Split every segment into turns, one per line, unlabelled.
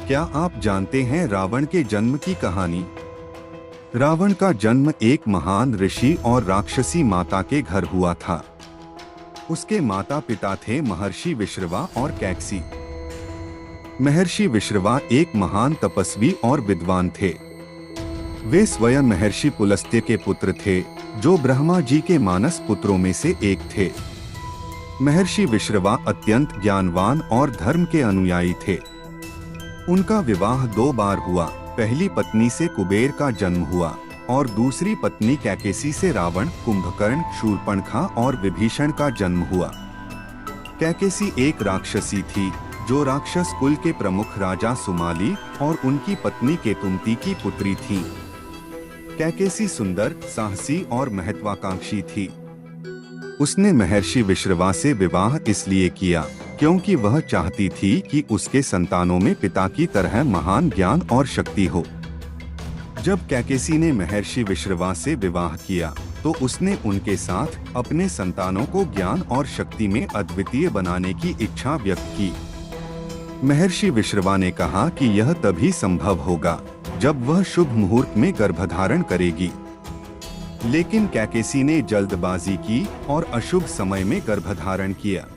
क्या आप जानते हैं रावण के जन्म की कहानी? रावण का जन्म एक महान ऋषि और राक्षसी माता के घर हुआ था। उसके माता पिता थे महर्षि विश्रवा और कैकसी। महर्षि विश्रवा एक महान तपस्वी और विद्वान थे। वे स्वयं महर्षि पुलस्त्य के पुत्र थे, जो ब्रह्मा जी के मानस पुत्रों में से एक थे। महर्षि विश्रवा अत्यंत ज्ञानवान और धर्म के अनुयायी थे। उनका विवाह 2 बार हुआ। पहली पत्नी से कुबेर का जन्म हुआ और दूसरी पत्नी कैकेसी से रावण, कुंभकर्ण, शूर्पणखा और विभीषण का जन्म हुआ। कैकेसी एक राक्षसी थी, जो राक्षस कुल के प्रमुख राजा सुमाली और उनकी पत्नी केतुमती की पुत्री थी। कैकेसी सुंदर, साहसी और महत्वाकांक्षी थी। उसने महर्षि विश्रवा से विवाह इसलिए किया क्योंकि वह चाहती थी कि उसके संतानों में पिता की तरह महान ज्ञान और शक्ति हो। जब कैकेसी ने महर्षि विश्रवा से विवाह किया, तो उसने उनके साथ अपने संतानों को ज्ञान और शक्ति में अद्वितीय बनाने की इच्छा व्यक्त की। महर्षि विश्रवा ने कहा कि यह तभी संभव होगा जब वह शुभ मुहूर्त में गर्भधारण करेगी। लेकिन कैकेसी ने जल्दबाजी की और अशुभ समय में गर्भधारण किया।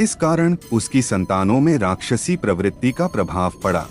इस कारण उसकी संतानों में राक्षसी प्रवृत्ति का प्रभाव पड़ा।